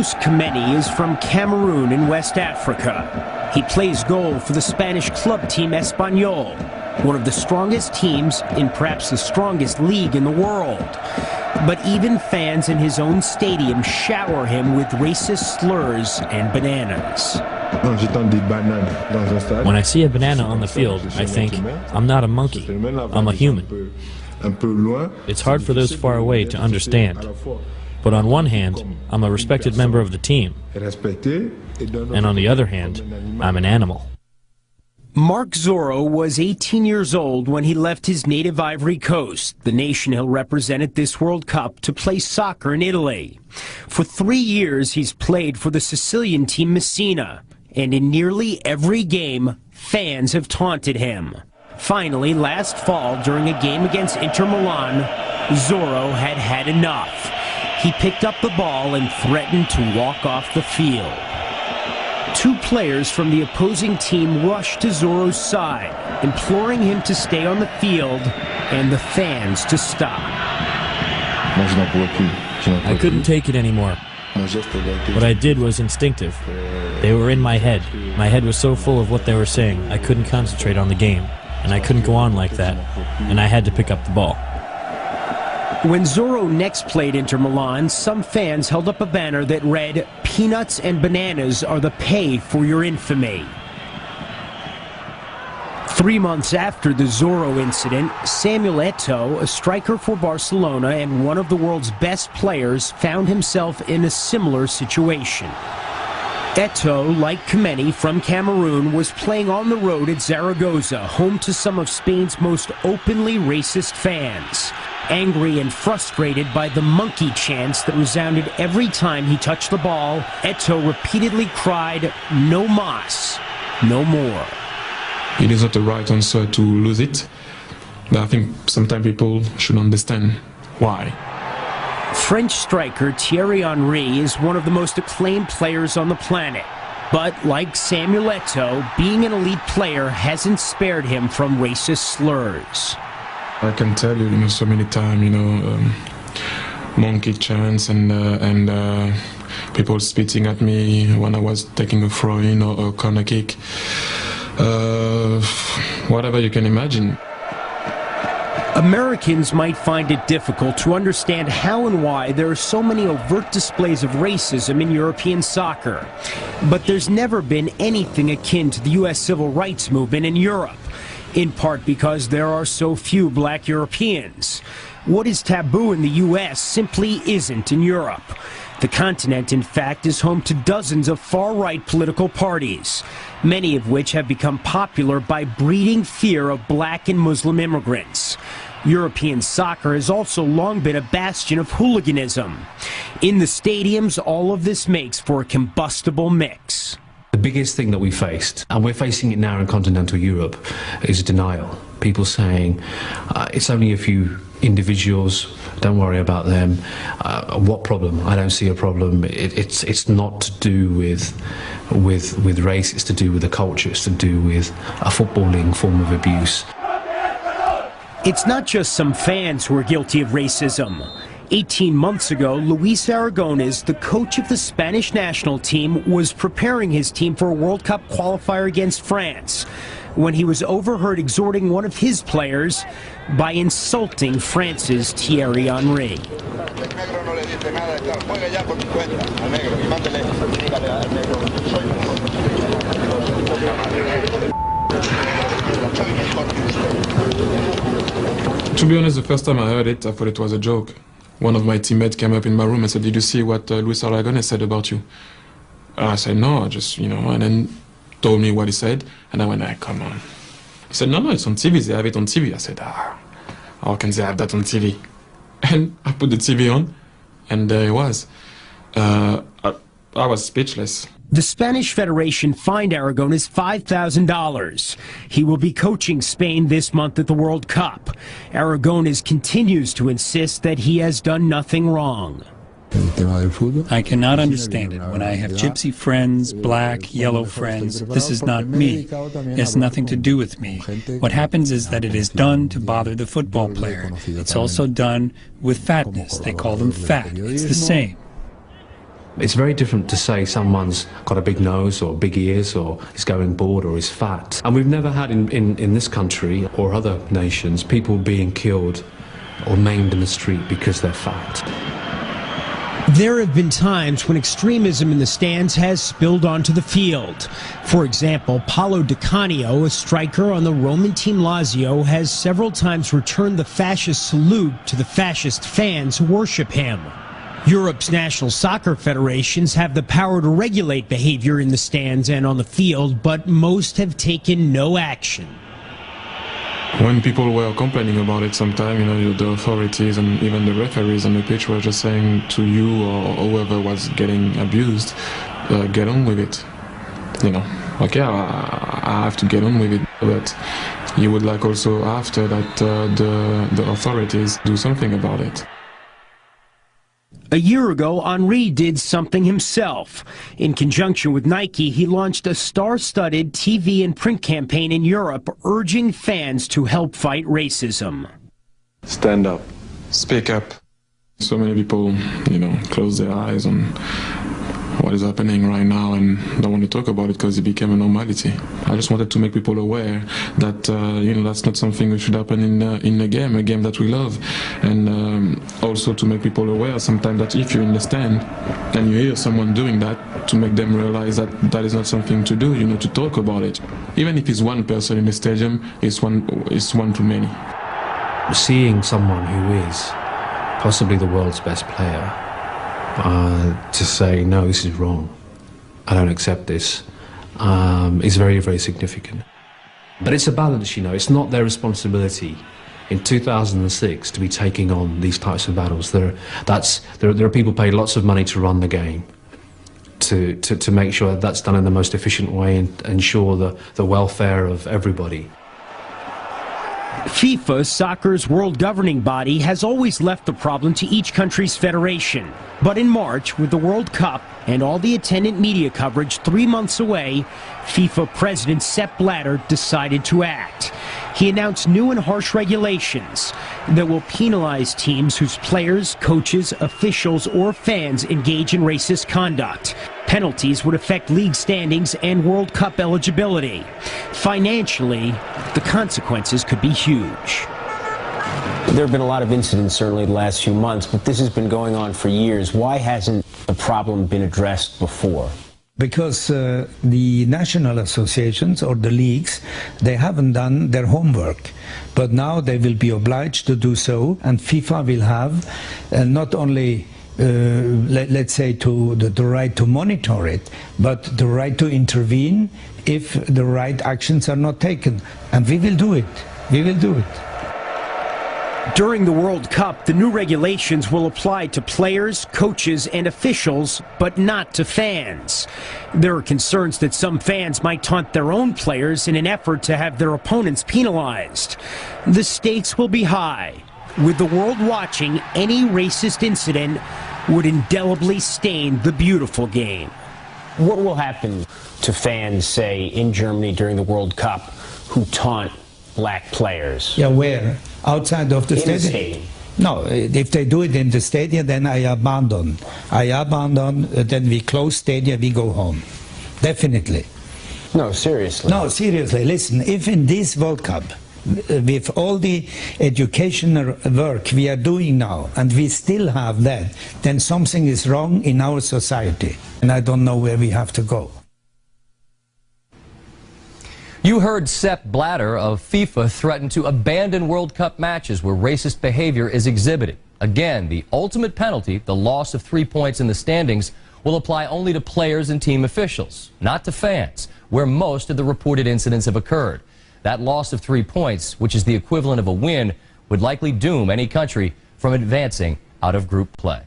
Carlos Kameni is from Cameroon in West Africa. He plays goal for the Spanish club team Espanyol, one of the strongest teams in perhaps the strongest league in the world. But even fans in his own stadium shower him with racist slurs and bananas. When I see a banana on the field, I think, I'm not a monkey, I'm a human. It's hard for those far away to understand. But on one hand, I'm a respected member of the team, and on the other hand, I'm an animal. Marc Zoro was 18 years old when he left his native Ivory Coast, the nation he'll represent at this World Cup, to play soccer in Italy. For 3 years, he's played for the Sicilian team Messina, and in nearly every game, fans have taunted him. Finally, last fall, during a game against Inter Milan, Zoro had had enough. He picked up the ball and threatened to walk off the field. 2 players from the opposing team rushed to Zoro's side, imploring him to stay on the field and the fans to stop. I couldn't take it anymore. What I did was instinctive. They were in my head. My head was so full of what they were saying, I couldn't concentrate on the game. And I couldn't go on like that. And I had to pick up the ball. When Zoro next played Inter Milan, some fans held up a banner that read, "Peanuts and bananas are the pay for your infamy." 3 months after the Zoro incident, Samuel Eto'o, a striker for Barcelona and one of the world's best players, found himself in a similar situation. Eto'o, like Kameni from Cameroon, was playing on the road at Zaragoza, home to some of Spain's most openly racist fans. Angry and frustrated by the monkey chants that resounded every time he touched the ball, Eto'o repeatedly cried, "No mas, no more." It is not the right answer to lose it, but I think sometimes people should understand why. French striker Thierry Henry is one of the most acclaimed players on the planet. But like Samuel Eto'o, being an elite player hasn't spared him from racist slurs. I can tell you, so many times, monkey chants and people spitting at me when I was taking a throw-in or a corner kick. Whatever you can imagine. Americans might find it difficult to understand how and why there are so many overt displays of racism in European soccer. But there's never been anything akin to the U.S. civil rights movement in Europe, in part because there are so few black Europeans. What is taboo in the U.S. simply isn't in Europe. The continent, in fact, is home to dozens of far-right political parties, many of which have become popular by breeding fear of black and Muslim immigrants. European soccer has also long been a bastion of hooliganism. In the stadiums, all of this makes for a combustible mix. The biggest thing that we faced, and we're facing it now in continental Europe, is denial. People saying, it's only a few individuals, don't worry about them. What problem? I don't see a problem. It's not to do with race, it's to do with the culture, it's to do with a footballing form of abuse. It's not just some fans who are guilty of racism. 18 months ago, Luis Aragonés, the coach of the Spanish national team, was preparing his team for a World Cup qualifier against France when he was overheard exhorting one of his players by insulting France's Thierry Henry. To be honest, the first time I heard it, I thought it was a joke. One of my teammates came up in my room and said, "Did you see what Luis Aragonés said about you?" I said, "No, and then told me what he said, and I went, come on." He said, no, it's on TV, they have it on TV. I said, how can they have that on TV? And I put the TV on, and there it was. I was speechless. The Spanish Federation fined Aragonés $5,000. He will be coaching Spain this month at the World Cup. Aragonés continues to insist that he has done nothing wrong. I cannot understand it. When I have gypsy friends, black, yellow friends, this is not me. It has nothing to do with me. What happens is that it is done to bother the football player. It's also done with fatness. They call them fat. It's the same. It's very different to say someone's got a big nose or big ears or is going bald or is fat. And we've never had in this country or other nations people being killed or maimed in the street because they're fat. There have been times when extremism in the stands has spilled onto the field. For example, Paolo Di Canio, a striker on the Roman team Lazio, has several times returned the fascist salute to the fascist fans who worship him. Europe's national soccer federations have the power to regulate behavior in the stands and on the field, but most have taken no action. When people were complaining about it sometime, you know, the authorities and even the referees on the pitch were just saying to you or whoever was getting abused, get on with it. You know, okay, I have to get on with it, but you would like also after that the authorities do something about it. A year ago, Henry did something himself. In conjunction with Nike, he launched a star-studded TV and print campaign in Europe urging fans to help fight racism. Stand up. Speak up. So many people, you know, close their eyes on what is happening right now and don't want to talk about it because it became a normality. I just wanted to make people aware that you know, that's not something that should happen in a game that we love, and also to make people aware sometimes that if you understand and you hear someone doing that, to make them realize that that is not something to do, you know, to talk about it. Even if it's one person in the stadium, it's one too many. Seeing someone who is possibly the world's best player to say, no, this is wrong, I don't accept this, is very, very significant. But it's a balance, you know, it's not their responsibility in 2006 to be taking on these types of battles. There are people paid lots of money to run the game, to make sure that that's done in the most efficient way and ensure the welfare of everybody. FIFA, soccer's world governing body, has always left the problem to each country's federation. But in March, with the World Cup and all the attendant media coverage 3 months away, FIFA President Sepp Blatter decided to act. He announced new and harsh regulations that will penalize teams whose players, coaches, officials, or fans engage in racist conduct. Penalties would affect league standings and World Cup eligibility. Financially, the consequences could be huge. There have been a lot of incidents, certainly the last few months, but this has been going on for years. Why hasn't the problem been addressed before? Because the national associations or the leagues, they haven't done their homework. But now they will be obliged to do so, and FIFA will have not only let's say the right to monitor it, but the right to intervene if the right actions are not taken. And we will do it. We will do it. During the World Cup, the new regulations will apply to players, coaches, and officials, but not to fans. There are concerns that some fans might taunt their own players in an effort to have their opponents penalized. The stakes will be high. With the world watching, any racist incident would indelibly stain the beautiful game. What will happen to fans, say, in Germany during the World Cup who taunt black players? Yeah, where? Outside of the stadium? No, if they do it in the stadium, then I abandon. Then we close stadium, we go home. Definitely. No, seriously. No, seriously. Listen, if in this World Cup, with all the educational work we are doing now, and we still have that, then something is wrong in our society. And I don't know where we have to go. You heard Sepp Blatter of FIFA threaten to abandon World Cup matches where racist behavior is exhibited. Again, the ultimate penalty, the loss of 3 points in the standings, will apply only to players and team officials, not to fans, where most of the reported incidents have occurred. That loss of 3 points, which is the equivalent of a win, would likely doom any country from advancing out of group play.